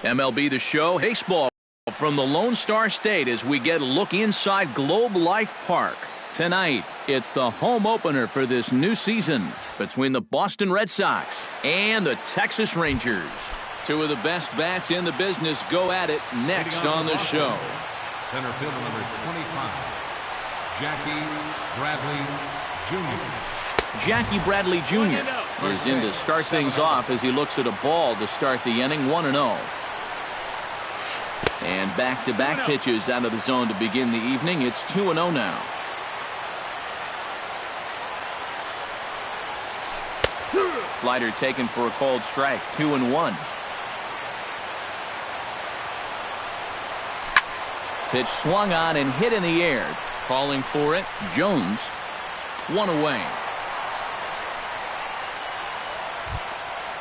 MLB The Show, baseball from the Lone Star State as we get a look inside Globe Life Park. Tonight, it's the home opener for this new season between the Boston Red Sox and the Texas Rangers. Two of the best bats in the business go at it next on the show. Center fielder number 25, Jackie Bradley Jr. Jackie Bradley Jr. is in to start things off as he looks at a ball to start the inning, 1-0. And back-to-back pitches out of the zone to begin the evening. It's 2-0 now. Slider taken for a called strike, 2-1. Pitch swung on and hit in the air. Calling for it, Jones. One away.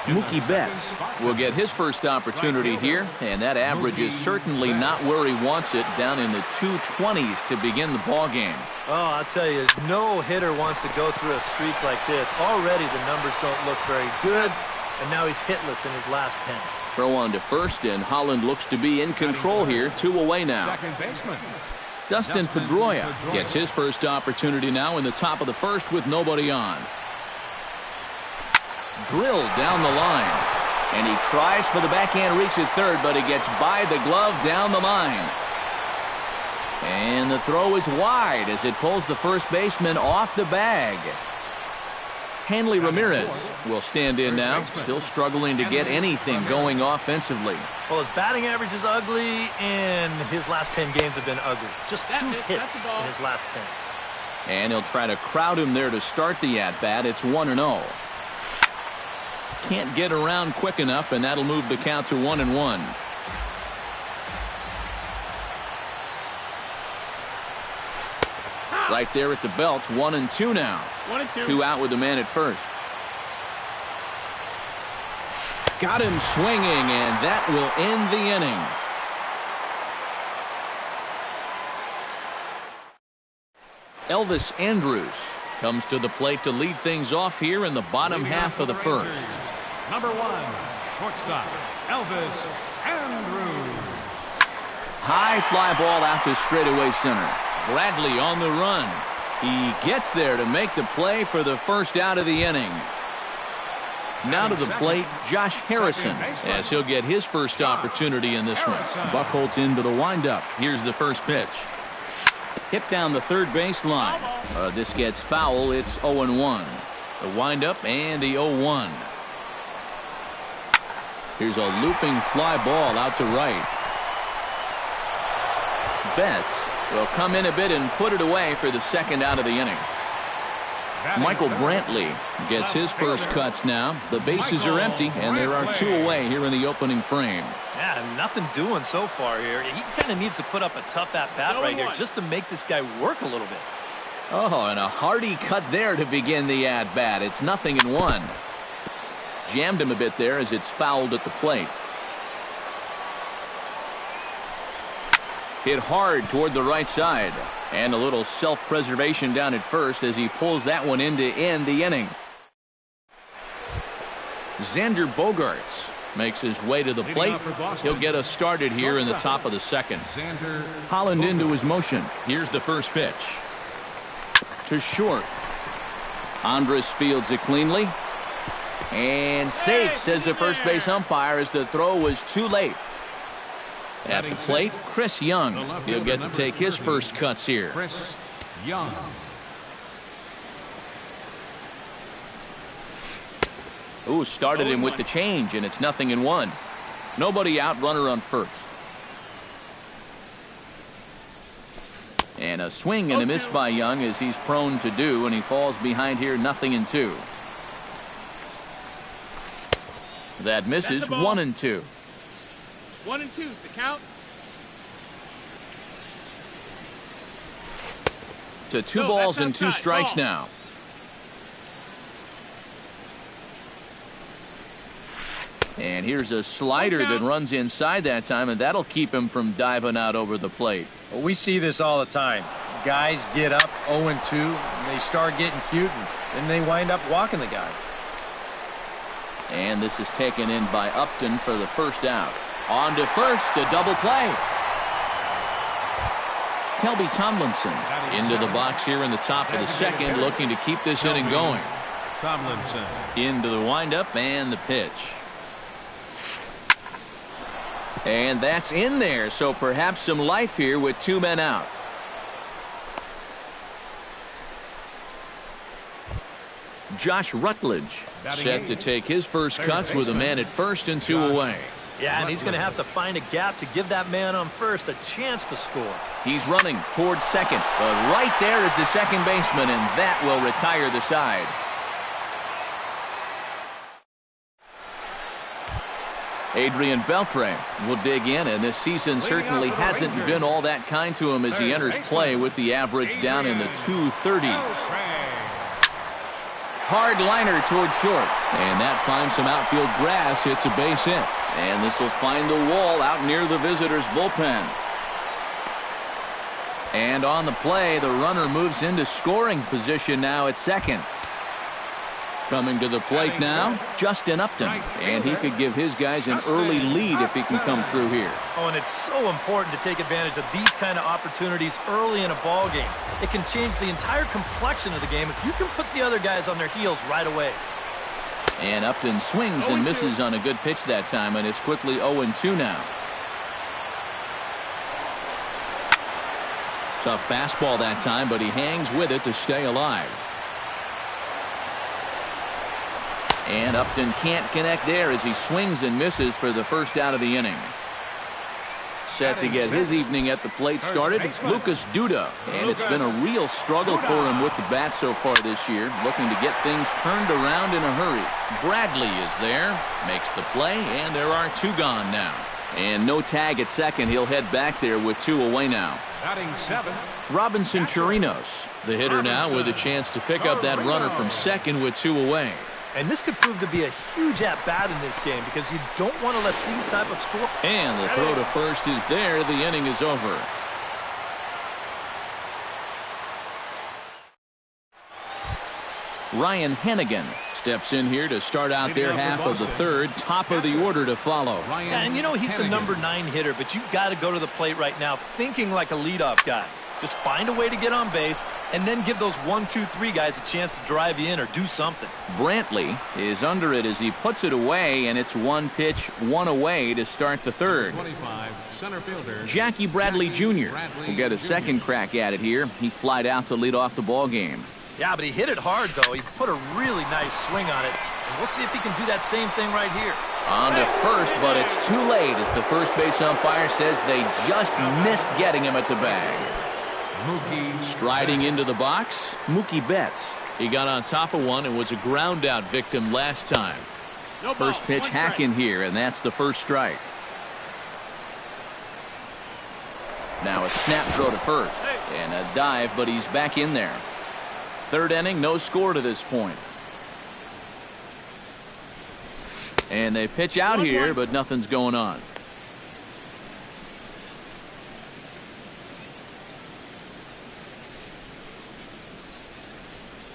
Mookie Betts will get his first opportunity here, and that average is certainly not where he wants it, down in the 220s to begin the ball game. Oh, I'll tell you, no hitter wants to go through a streak like this. Already the numbers don't look very good, and now he's hitless in his last 10. Throw on to first, and Holland looks to be in control here. 2 away now. Second baseman Dustin Pedroia gets his first opportunity now in the top of the first with nobody on. Drilled down the line, and he tries for the backhand reach at third, but he gets by the glove down the line. And the throw is wide as it pulls the first baseman off the bag. Hanley Ramirez will stand in now, still struggling to get anything going offensively. Well, his batting average is ugly, and his last 10 games have been ugly. Just 2 hits in his last 10. And he'll try to crowd him there to start the at-bat. It's 1-0. Can't get around quick enough, and that'll move the count to 1-1. Right there at the belt, 1-2 now. 1-2. 2 out with the man at first. Got him swinging, and that will end the inning. Elvis Andrus comes to the plate to lead things off here in the bottom half of the first. Number 1, shortstop, Elvis Andrus. High fly ball out to straightaway center. Bradley on the run. He gets there to make the play for the first out of the inning. Now to the plate, Josh Harrison, as he'll get his first opportunity in this one. Buchholz into the windup. Here's the first pitch. Hit down the third base line. This gets foul. It's 0-1. The windup and the 0-1. Here's a looping fly ball out to right. Betts will come in a bit and put it away for the second out of the inning. Michael Brantley gets his first cuts now. The bases are empty, and there are 2 away here in the opening frame. Yeah, nothing doing so far here. He kind of needs to put up a tough at-bat right here just to make this guy work a little bit. Oh, and a hearty cut there to begin the at-bat. It's 0-1. Jammed him a bit there as it's fouled at the plate. Hit hard toward the right side. And a little self-preservation down at first as he pulls that one in to end the inning. Xander Bogaerts makes his way to the plate. He'll get us started here in the top of the second. Holland into his motion. Here's the first pitch. To short. Andrus fields it cleanly. And safe, says the first base umpire, as the throw was too late. At the plate, Chris Young. He'll get to take his first cuts here. Chris Young. Ooh, started him with the change, and it's 0-1. Nobody out, runner on first. And a swing and a miss by Young, as he's prone to do, and he falls behind here, 0-2. That misses, 1-2. 1-2's the count. To 2 balls and 2 strikes now. And here's a slider that runs inside that time, and that'll keep him from diving out over the plate. Well, we see this all the time. Guys get up 0-2, and they start getting cute, and then they wind up walking the guy. And this is taken in by Upton for the first out. On to first, a double play. Kelby Tomlinson into the box here in the top of the second, looking to keep this inning going. Tomlinson. Into the windup and the pitch. And that's in there, so perhaps some life here with 2 men out. Josh Rutledge set to take his first cuts with a man at first and 2 away. Yeah, and he's going to have to find a gap to give that man on first a chance to score. He's running towards second, but right there is the second baseman, and that will retire the side. Adrian Beltre will dig in, and this season certainly hasn't been all that kind to him as he enters play with the average down in the 230s. Hard liner towards short, and that finds some outfield grass. It's a base hit, and this will find the wall out near the visitors' bullpen. And on the play, the runner moves into scoring position now at second. Coming to the plate now, Justin Upton, and he could give his guys an early lead if he can come through here. Oh, and it's so important to take advantage of these kind of opportunities early in a ball game. It can change the entire complexion of the game if you can put the other guys on their heels right away. And Upton swings and misses on a good pitch that time, and it's quickly 0-2 now. Tough fastball that time, but he hangs with it to stay alive. And Upton can't connect there as he swings and misses for the first out of the inning. Set to get his evening at the plate started, Lucas Duda. And it's been a real struggle for him with the bat so far this year, looking to get things turned around in a hurry. Bradley is there, makes the play, and there are 2 gone now. And no tag at second. He'll head back there with 2 away now. Batting 7. Robinson Chirinos, the hitter now with a chance to pick up that runner from second with 2 away. And this could prove to be a huge at-bat in this game because you don't want to let these type of scores. And the throw to first is there. The inning is over. Ryan Hennigan steps in here to start out their half of the third. Top of the order to follow. Yeah, and you know he's the number 9 hitter, but you've got to go to the plate right now thinking like a leadoff guy. Just find a way to get on base and then give those 1, 2, 3 guys a chance to drive you in or do something. Brantley is under it as he puts it away, and it's 1 pitch, 1 away to start the third. 25, center fielder Jackie Bradley Jr. will get a second crack at it here. He flied out to lead off the ball game. Yeah, but he hit it hard, though. He put a really nice swing on it. And we'll see if he can do that same thing right here. On to first, but it's too late as the first base umpire says they just missed getting him at the bag. Striding into the box, Mookie Betts. He got on top of one and was a ground-out victim last time. First pitch hack in here, and that's the first strike. Now a snap throw to first, and a dive, but he's back in there. Third inning, no score to this point. And they pitch out here, but nothing's going on.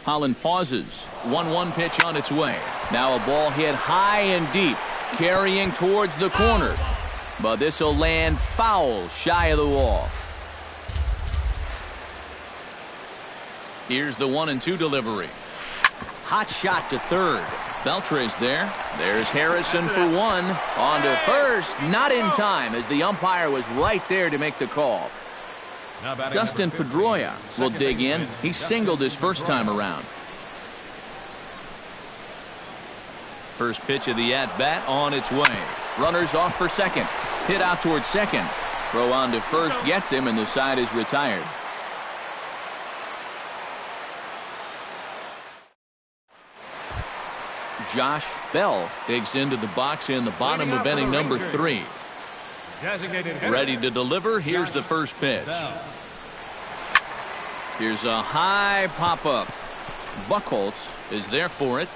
Holland pauses. 1-1 pitch on its way. Now a ball hit high and deep, carrying towards the corner. But this will land foul shy of the wall. Here's the 1-2 delivery. Hot shot to third. Beltre's there. There's Harrison for 1. On to first. Not in time as the umpire was right there to make the call. Dustin Pedroia will dig in. He singled his first time around. First pitch of the at-bat on its way. Runners off for second. Hit out towards second. Throw on to first gets him, and the side is retired. Josh Bell digs into the box in the bottom of inning number 3. Ready to deliver. Here's the first pitch. Here's a high pop-up. Buchholz is there for it.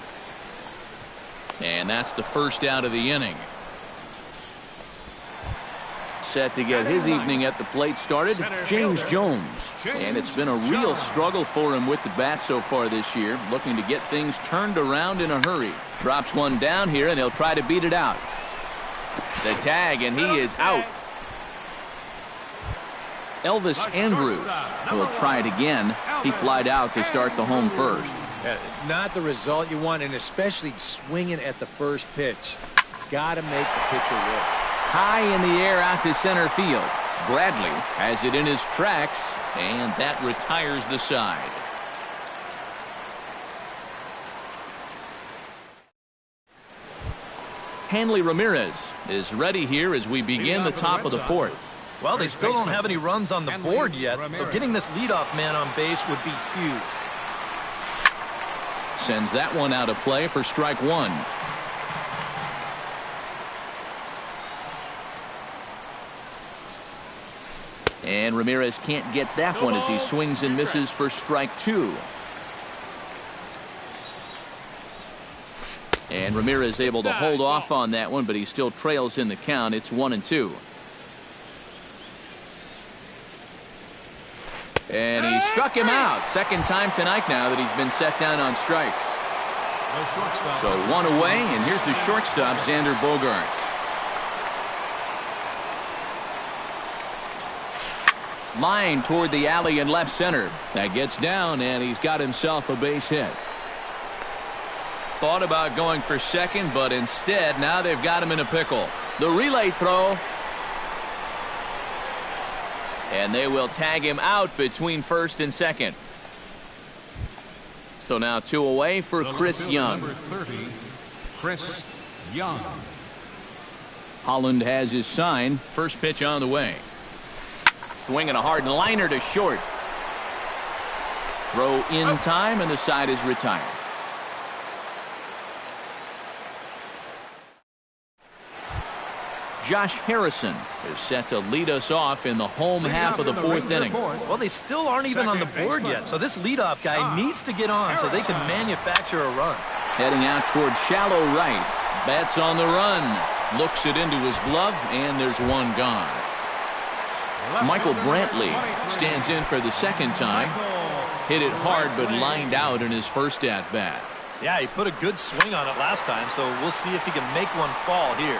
And that's the first out of the inning. Set to get his evening at the plate started, James Jones. And it's been a real struggle for him with the bat so far this year, looking to get things turned around in a hurry. Drops one down here, and he'll try to beat it out. The tag, and he is out. Elvis Andrews will try it again. He flied out to start the home first. Not the result you want, and especially swinging at the first pitch. Got to make the pitcher work. High in the air out to center field. Bradley has it in his tracks, and that retires the side. Hanley Ramirez is ready here as we begin the top of the fourth. Well, they still don't have any runs on the board yet, so getting this leadoff man on base would be huge. Sends that one out of play for strike one. And Ramirez can't get that one as he swings and misses for strike two. And Ramirez able to hold off on that one, but he still trails in the count. It's 1-2. And he struck him out. Second time tonight now that he's been set down on strikes. So one away, and here's the shortstop, Xander Bogaerts. Line toward the alley in left center. That gets down, and he's got himself a base hit. Thought about going for second, but instead now they've got him in a pickle. The relay throw. And they will tag him out between first and second. So now two away for Chris Young. Number 30, Chris Young. Holland has his sign. First pitch on the way. Swinging a hard liner to short. Throw in time, and the side is retired. Josh Harrison is set to lead us off in the home half of the fourth inning. Well, they still aren't even on the board yet, so this leadoff guy needs to get on so they can manufacture a run. Heading out toward shallow right. Bats on the run. Looks it into his glove, and there's one gone. Michael Brantley stands in for the second time. Hit it hard, but lined out in his first at-bat. Yeah, he put a good swing on it last time, so we'll see if he can make one fall here.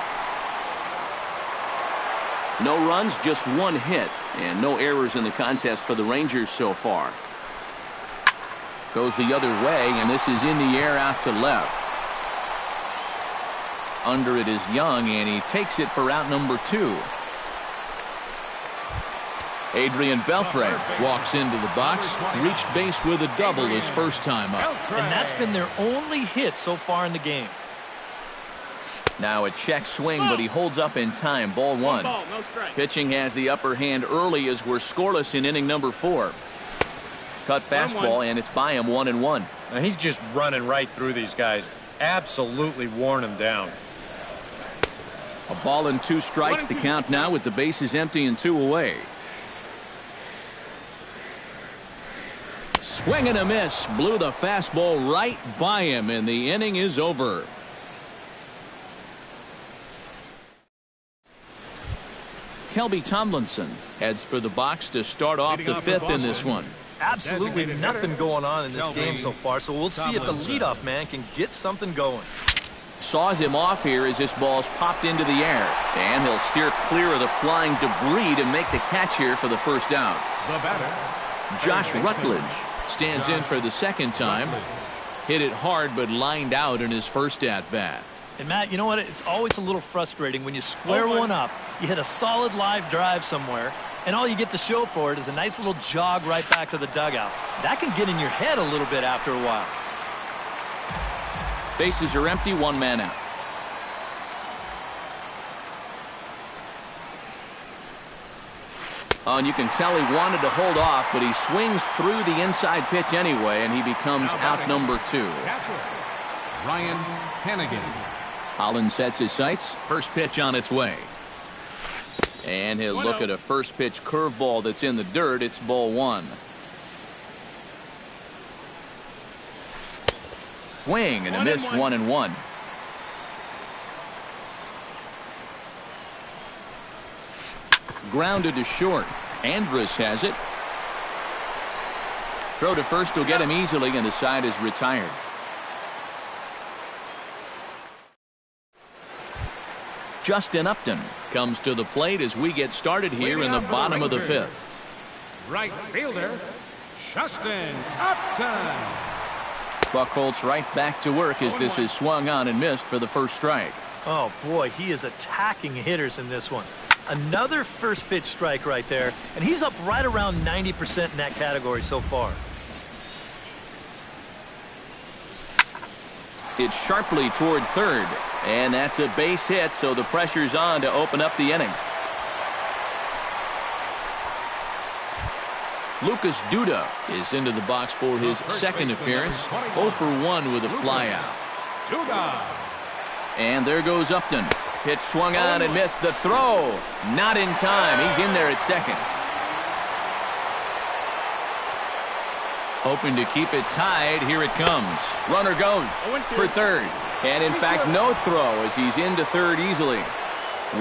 No runs, just one hit, and no errors in the contest for the Rangers so far. Goes the other way, and this is in the air out to left. Under it is Young, and he takes it for out number two. Adrian Beltre walks into the box, reached base with a double his first time up. And that's been their only hit so far in the game. Now a check swing, but he holds up in time. Ball one. Ball, no strike. Pitching has the upper hand early as we're scoreless in inning number 4. Cut fastball, and it's by him 1-1. Now he's just running right through these guys. Absolutely worn them down. A ball and 2 strikes. The count now with the bases empty and 2 away. Swing and a miss. Blew the fastball right by him, and the inning is over. Kelby Tomlinson heads for the box to start off the 5th in this one. Absolutely nothing going on in this game so far, so we'll see if the leadoff man can get something going. Saws him off here as this ball's popped into the air. And he'll steer clear of the flying debris to make the catch here for the first out. The batter, Josh Rutledge stands in for the second time. Hit it hard, but lined out in his first at-bat. And, Matt, you know what? It's always a little frustrating when you square one up, you hit a solid live drive somewhere, and all you get to show for it is a nice little jog right back to the dugout. That can get in your head a little bit after a while. Bases are empty, 1 man out. Oh, and you can tell he wanted to hold off, but he swings through the inside pitch anyway, and he becomes out number 2. catcher, Ryan Hannigan. Holland sets his sights. First pitch on its way. And he'll look at a first pitch curveball that's in the dirt. It's ball 1. Swing and a miss, 1-1. Grounded to short. Andrus has it. Throw to first will get him easily, and the side is retired. Justin Upton comes to the plate as we get started here in the bottom of the fifth. Right fielder, Justin Upton. Buchholz right back to work as this is swung on and missed for the first strike. Oh, boy, he is attacking hitters in this one. Another first pitch strike right there, and he's up right around 90% in that category so far. It's sharply toward third, and that's a base hit, so the pressure's on to open up the inning. Lucas Duda is into the box for his second appearance. 0 for 1 with a flyout. And there goes Upton. Pitch swung on and missed. The throw. Not in time. He's in there at second. Hoping to keep it tied. Here it comes. Runner goes for third. And in fact, no throw as he's into third easily.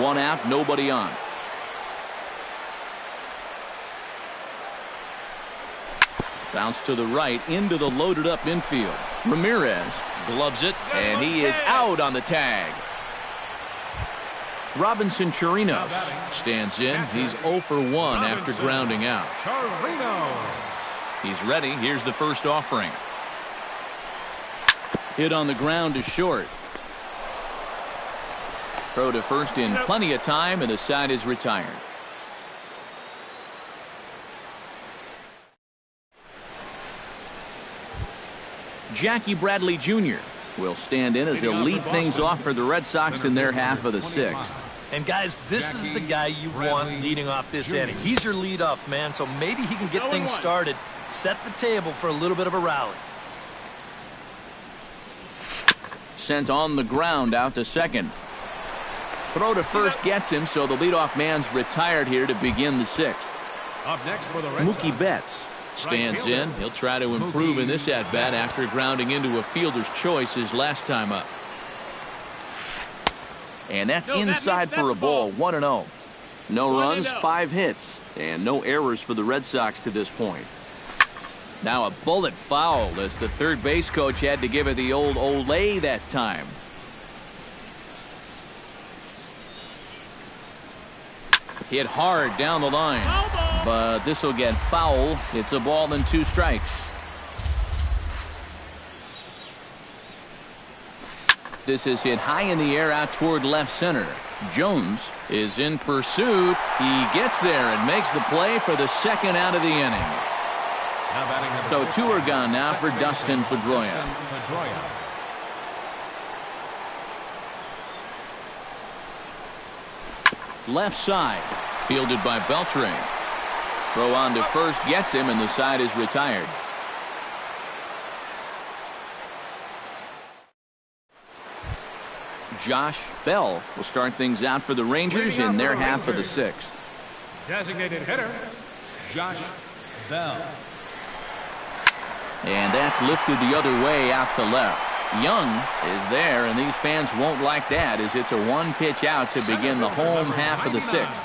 1 out, nobody on. Bounce to the right into the loaded up infield. Ramirez gloves it, and he is out on the tag. Robinson Chirinos stands in. He's 0 for 1 after grounding out. He's ready. Here's the first offering. Hit on the ground to short. Throw to first in plenty of time, and the side is retired. Jackie Bradley Jr. will stand in as he'll lead things off for the Red Sox in their half of the sixth. And guys, this is the guy you want leading off this inning. He's your leadoff man, so maybe he can get things started, set the table for a little bit of a rally. Sent on the ground out to second. Throw to first gets him, so the leadoff man's retired here to begin the sixth. Up next for the Red Mookie Sox. Betts stands in. He'll try to improve in this at-bat after grounding into a fielder's choice his last time up. And that's inside for a ball, 1-0. No runs, 5 hits, and no errors for the Red Sox to this point. Now a bullet foul as the third base coach had to give it the old Olay that time. Hit hard down the line, but this will get foul. It's a ball and 2 strikes. This is hit high in the air out toward left center. Jones is in pursuit. He gets there and makes the play for the second out of the inning. So 2 are gone now for Dustin Pedroia. Left side, fielded by Beltran. Throw on to first gets him, and the side is retired. Josh Bell will start things out for the Rangers in their half of the sixth. Designated hitter, Josh Bell. And that's lifted the other way out to left. Young is there, and these fans won't like that as it's a 1-pitch out to begin the home half of the sixth.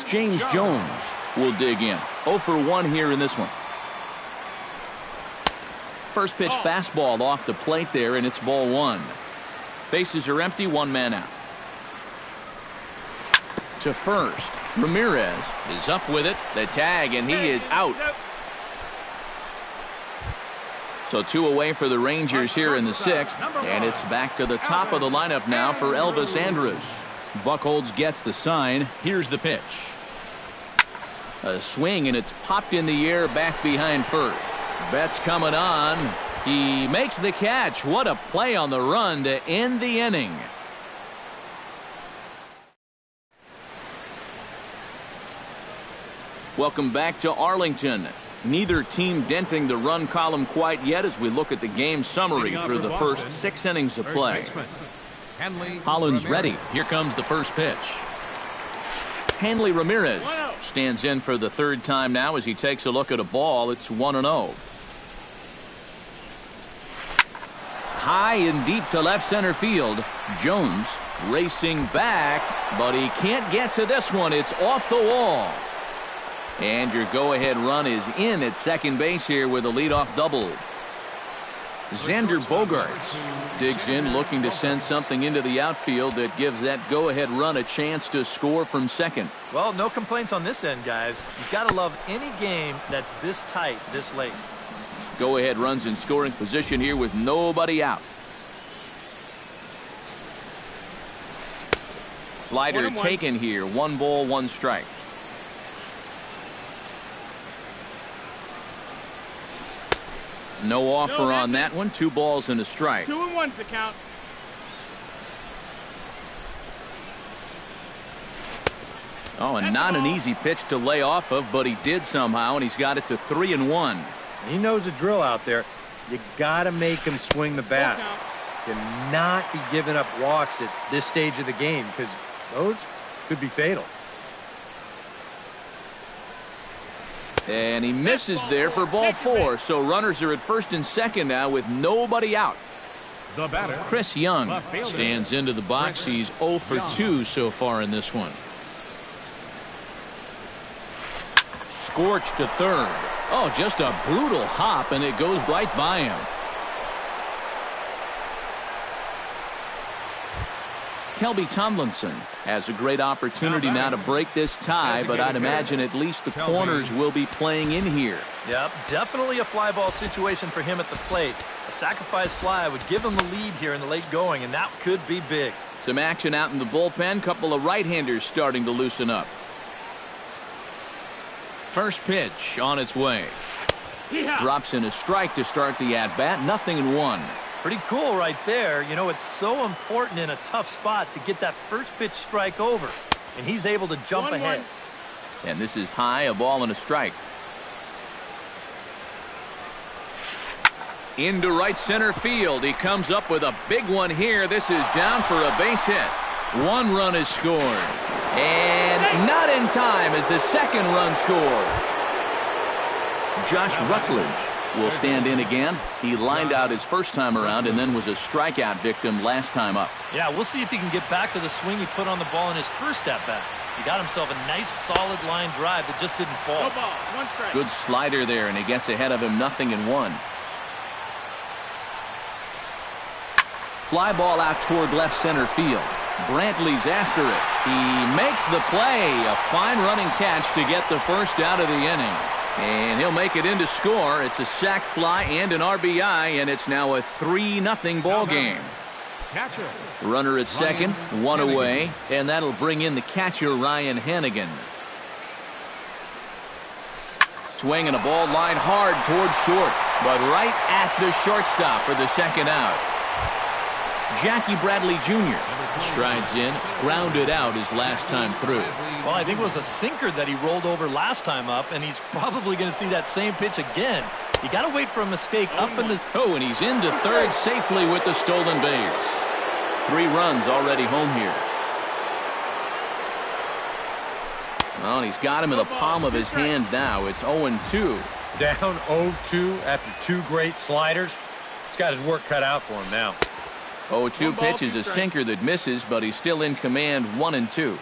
James Jones will dig in. 0 for 1 here in this one. First pitch fastball off the plate there, and it's ball 1. Bases are empty, 1 man out. To first, Ramirez is up with it. The tag, and he is out. So 2 away for the Rangers here in the sixth, and it's back to the top of the lineup now for Elvis Andrus. Buchholz gets the sign. Here's the pitch. A swing, and it's popped in the air back behind first. Betts coming on. He makes the catch. What a play on the run to end the inning. Welcome back to Arlington. Neither team denting the run column quite yet as we look at the game summary through the first 6 innings of play. Holland's ready. Here comes the first pitch. Hanley Ramirez stands in for the 3rd time now as he takes a look at a ball. It's 1-0. High and deep to left center field. Jones racing back, but he can't get to this one. It's off the wall. And your go-ahead run is in at second base here with a leadoff double. Xander Bogaerts digs in, looking to send something into the outfield that gives that go-ahead run a chance to score from second. Well, no complaints on this end, guys. You've got to love any game that's this tight, this late. Go-ahead runs in scoring position here with nobody out. Slider taken here. 1 ball, 1 strike. No offer on that one. 2 balls and a strike. 2-1's the count. Oh, and not an easy pitch to lay off of, but he did somehow, and he's got it to 3-1. He knows the drill out there. You got to make him swing the bat. Cannot be giving up walks at this stage of the game because those could be fatal. And he misses there for ball 4, so runners are at first and second now with nobody out. The batter, Chris Young stands into the box. He's 0 for 2 so far in this one. Scorched to third. Oh, just a brutal hop, and it goes right by him. Kelby Tomlinson has a great opportunity now to break this tie, but I'd imagine at least the corners will be playing in here. Yep, definitely a fly ball situation for him at the plate. A sacrifice fly would give him the lead here in the late going, and that could be big. Some action out in the bullpen. Couple of right-handers starting to loosen up. First pitch on its way. Drops in a strike to start the at-bat. 0-1. Pretty cool right there. You know, it's so important in a tough spot to get that first pitch strike over. And he's able to jump ahead. And this is high, a ball and a strike. Into right center field. He comes up with a big one here. This is down for a base hit. 1 run is scored. And not in time as the second run scores. Josh Rutledge will stand in again. He lined out his first time around and then was a strikeout victim last time up. Yeah, we'll see if he can get back to the swing he put on the ball in his first at-bat. He got himself a nice solid line drive that just didn't fall. No ball, 1 strike. Good slider there, and he gets ahead of him. 0-1. Fly ball out toward left center field. Brantley's after it. He makes the play. A fine running catch to get the first out of the inning. And he'll make it in to score. It's a sac fly and an RBI, and it's now a 3-0 ball game. catcher. Runner at second, 1 away, and that'll bring in the catcher, Ryan Hannigan. Swinging a ball line hard towards short, but right at the shortstop for the second out. Jackie Bradley Jr. strides in, grounded out his last time through. Well, I think it was a sinker that he rolled over last time up, and he's probably going to see that same pitch again. You got to wait for a mistake up in the... Oh, and he's into third safely with the stolen base. 3 runs already home here. Well, and he's got him in the palm of his hand now. It's 0-2. Down 0-2 after 2 great sliders. He's got his work cut out for him now. 0-2 pitch is a sinker that misses, but he's still in command. 1-2.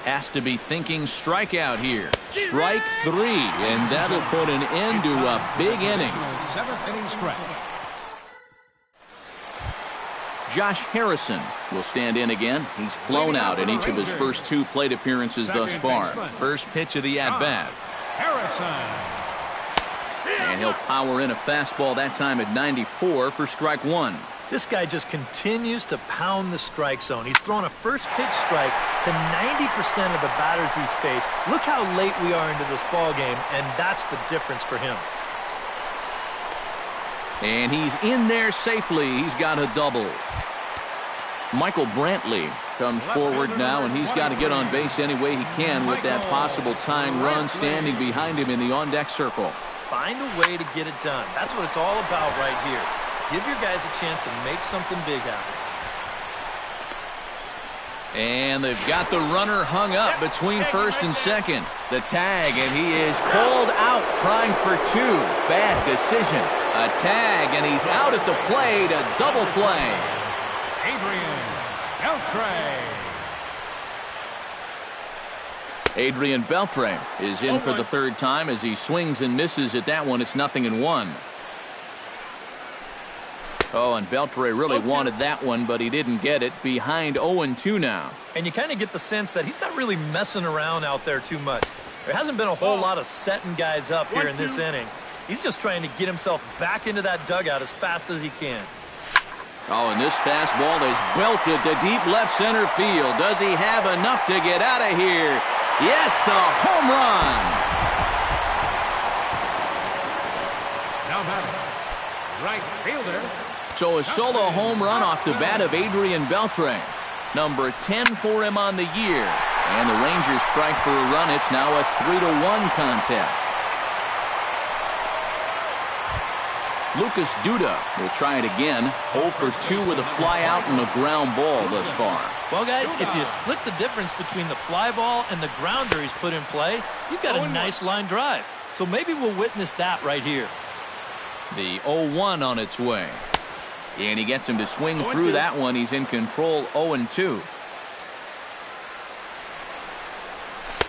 Has to be thinking strikeout here. Strike 3, and that'll put an end to a big inning. 7th inning stretch. Josh Harrison will stand in again. He's flown out in each of his first 2 plate appearances thus far. First pitch of the at-bat. Harrison. And he'll power in a fastball that time at 94 for strike 1. This guy just continues to pound the strike zone. He's thrown a first pitch strike to 90% of the batters he's faced. Look how late we are into this ball game, and that's the difference for him. And he's in there safely. He's got a double. Michael Brantley comes forward now, and he's got to get on base any way he can with that possible tying run standing behind him in the on-deck circle. Find a way to get it done. That's what it's all about right here. Give your guys a chance to make something big happen. And they've got the runner hung up between first and second. The tag, and he is called out trying for 2. Bad decision. A tag, and he's out at the plate. A double play. Adrian Beltre is in for the 3rd time as he swings and misses at that one. It's 0-1. Oh, and Beltre really wanted that one, but he didn't get it. Behind 0-2 now. And you kind of get the sense that he's not really messing around out there too much. There hasn't been a whole lot of setting guys up here in this inning. He's just trying to get himself back into that dugout as fast as he can. Oh, and this fastball is belted to deep left center field. Does he have enough to get out of here? Yes, a home run. Now batting, right fielder. So a solo home run off the bat of Adrian Beltre. Number 10 for him on the year. And the Rangers strike for a run. It's now a 3-1 contest. Lucas Duda will try it again. 0 for 2 with a fly out and a ground ball thus far. Well, guys, if you split the difference between the fly ball and the grounder he's put in play, you've got a nice line drive. So maybe we'll witness that right here. The 0-1 on its way. And he gets him to swing through that one. He's in control 0-2.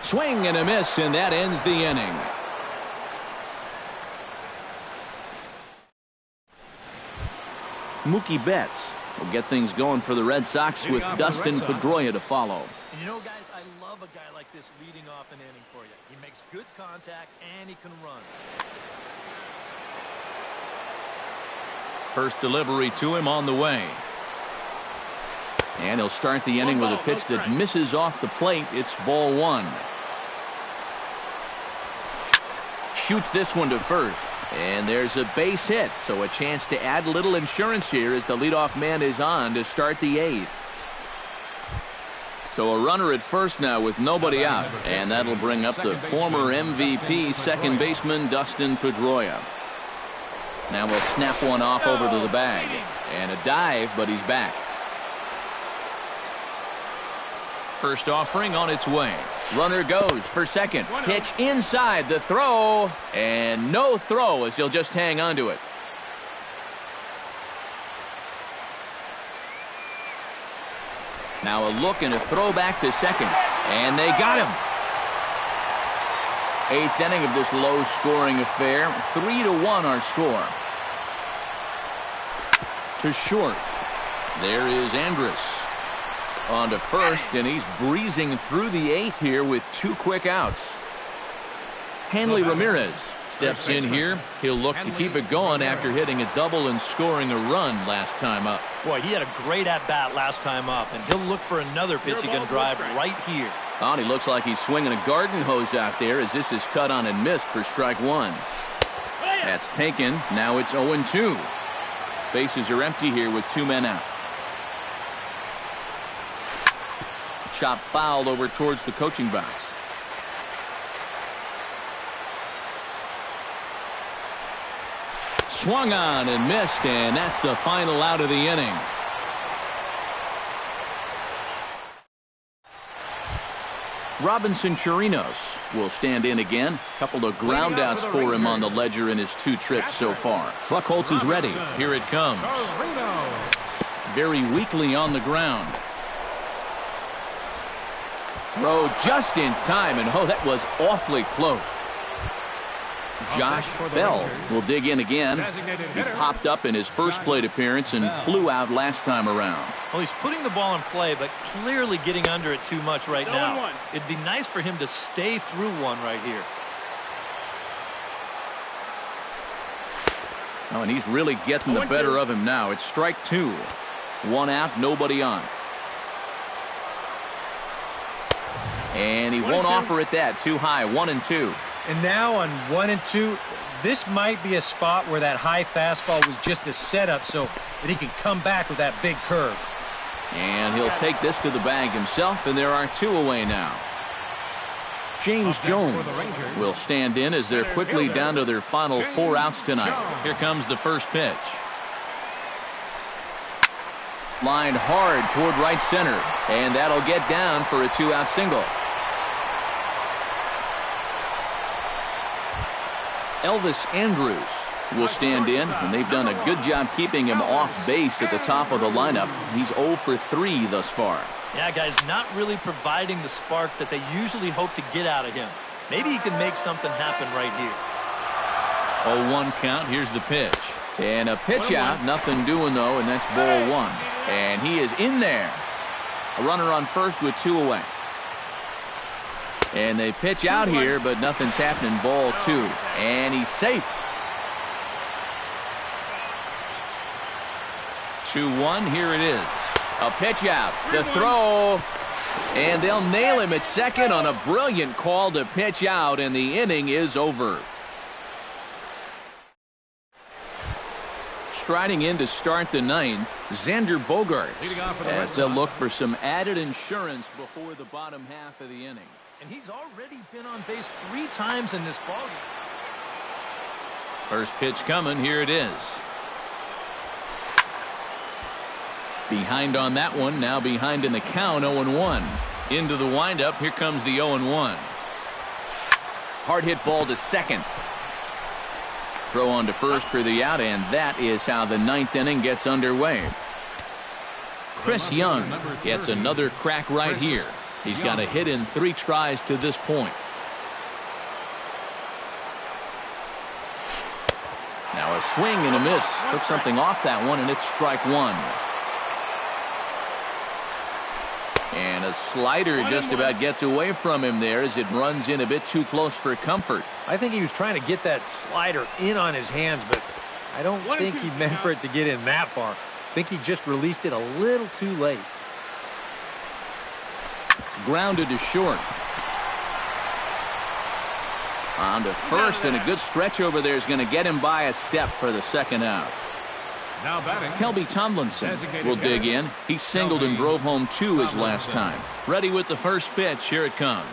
Swing and a miss, and that ends the inning. Mookie Betts will get things going for the Red Sox with Dustin Pedroia to follow. And you know, guys, I love a guy like this leading off an inning for you. He makes good contact, and he can run. First delivery to him on the way. And he'll start the inning with a pitch that misses off the plate. It's ball 1. Shoots this one to first. And there's a base hit, so a chance to add a little insurance here as the leadoff man is on to start the 8th. So a runner at first now with nobody out, and that'll bring up the former MVP second baseman Dustin Pedroia. Now we'll snap one off over to the bag. And a dive, but he's back. First offering on its way. Runner goes for second. Pitch inside the throw. And no throw as he'll just hang on to it. Now a look and a throw back to second. And they got him. 8th inning of this low-scoring affair. 3-1 our score. To short. There is Andrus. On to first, and he's breezing through the 8th here with 2 quick outs. Hanley Ramirez steps in here. He'll look to keep it going after hitting a double and scoring a run last time up. Boy, he had a great at-bat last time up, and he'll look for another pitch he can drive right here. Oh, and he looks like he's swinging a garden hose out there as this is cut on and missed for strike 1. That's taken. Now it's 0-2. Bases are empty here with 2 men out. Chop fouled over towards the coaching box. Swung on and missed, and that's the final out of the inning. Robinson Chirinos will stand in again. A couple of groundouts for him on the ledger in his 2 trips so far. Buchholz is ready. Here it comes. Very weakly on the ground. Throw just in time, and oh, that was awfully close. Josh Bell will dig in again. He popped up in his first plate appearance and flew out last time around. Well, he's putting the ball in play, but clearly getting under it too much right now. It'd be nice for him to stay through one right here. Oh, and he's really getting the better of him now. It's strike 2. 1 out, nobody on. And he won't offer it that. Too high. 1-2. And now on 1-2, this might be a spot where that high fastball was just a setup so that he can come back with that big curve. And he'll take this to the bag himself, and there are 2 away now. James Jones will stand in as they're quickly down to their final 4 outs tonight. Here comes the first pitch. Lined hard toward right center, and that'll get down for a 2-out single. Elvis Andrus will stand in, and they've done a good job keeping him off base at the top of the lineup. He's 0 for 3 thus far. Yeah, guys, not really providing the spark that they usually hope to get out of him. Maybe he can make something happen right here. 0-1 count. Here's the pitch. And a pitch out, nothing doing though, and that's ball one. And he is in there. A runner on first with 2 away. And they pitch out here, but nothing's happening. Ball 2. And he's safe. 2-1, here it is. A pitch out, the throw, and they'll nail him at second on a brilliant call to pitch out, and the inning is over. Striding in to start the ninth, Xander Bogaerts, as they'll look for some added insurance before the bottom half of the inning. And he's already been on base 3 times in this ballgame. First pitch coming, here it is. Behind on that one, now behind in the count, 0-1. Into the windup, here comes the 0-1. Hard hit ball to second. Throw on to first for the out, and that is how the ninth inning gets underway. Chris Young gets another crack right here. He's got a hit in 3 tries to this point. Now a swing and a miss. Took something off that one, and it's strike 1. And a slider just about gets away from him there as it runs in a bit too close for comfort. I think he was trying to get that slider in on his hands, but I don't think he meant for it to get in that far. I think he just released it a little too late. Grounded to short. On to first, and a good stretch over there is going to get him by a step for the second out. Now batting, Kelby Tomlinson will dig in. He singled and drove home 2 his last time. Ready with the first pitch. Here it comes.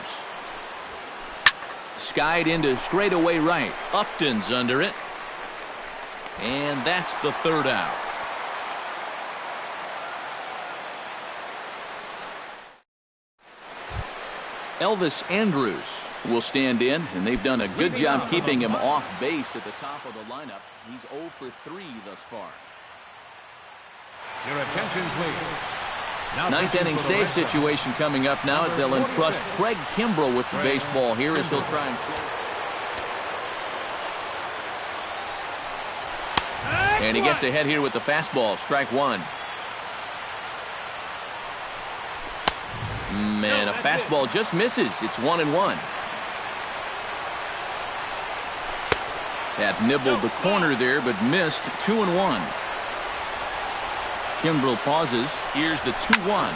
Skied into straightaway right. Upton's under it. And that's the third out. Elvis Andrus will stand in, and they've done a good job keeping him off base at the top of the lineup. He's 0 for 3 thus far. your attention, please. Now Ninth inning save situation coming up now as they'll entrust Craig Kimbrell with the baseball here as he'll try and play. And he gets ahead here with the fastball. Strike 1. Man, a fastball just misses. It's 1-1. That nibbled the corner there, but missed. 2-1. Kimbrell pauses. Here's the 2-1.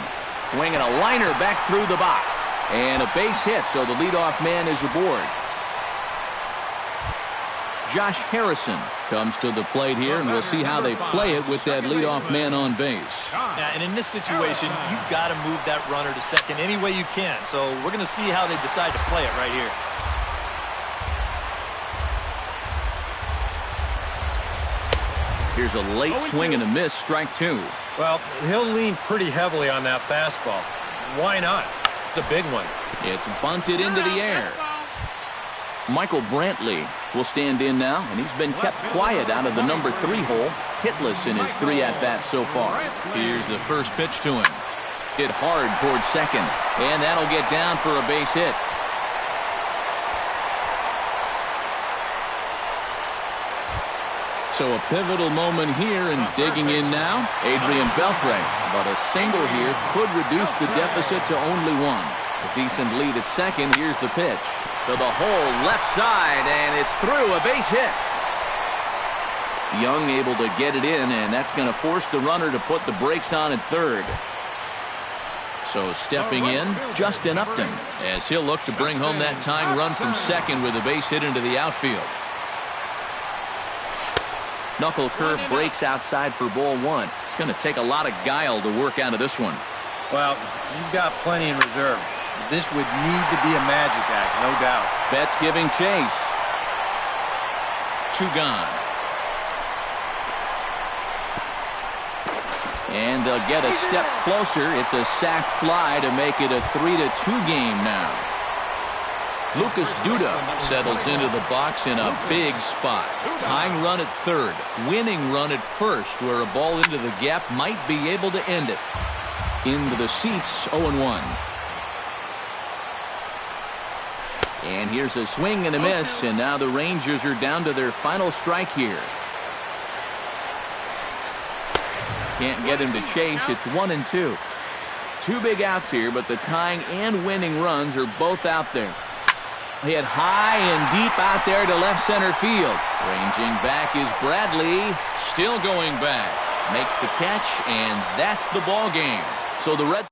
Swinging a liner back through the box. And a base hit, so the leadoff man is aboard. Josh Harrison comes to the plate here, and we'll see how they play it with that leadoff man on base. Yeah, and in this situation, you've got to move that runner to second any way you can. So we're going to see how they decide to play it right here. Here's a late swing and a miss. Strike 2. Well, he'll lean pretty heavily on that fastball. Why not? It's a big one. It's bunted into the air. Michael Brantley will stand in now, and he's been kept quiet out of the number 3 hole, hitless in his 3 at-bats so far. Here's the first pitch to him. Hit hard towards second, and that'll get down for a base hit. So a pivotal moment here, and digging in now, Adrian Beltre. But a single here could reduce the deficit to only 1. A decent lead at second. Here's the pitch. To the hole, left side, and it's through. A base hit. Young able to get it in, and that's going to force the runner to put the brakes on at third. So stepping in, Justin Upton, as he'll look to bring home that tying run from second with a base hit into the outfield. Knuckle curve breaks outside for ball 1. It's going to take a lot of guile to work out of this one. Well, he's got plenty in reserve. This would need to be a magic act, no doubt. Betts giving chase. 2 gone. And they'll get a step closer. It's a sac fly to make it a 3-2 game now. Lucas Duda settles into the box in a big spot. Tying run at third. Winning run at first, where a ball into the gap might be able to end it. Into the seats, 0-1. And here's a swing and a miss, and now the Rangers are down to their final strike here. Can't get him to chase. It's 1-2. Two big outs here, but the tying and winning runs are both out there. Hit high and deep out there to left center field. Ranging back is Bradley. Still going back. Makes the catch, and that's the ball game. So the Reds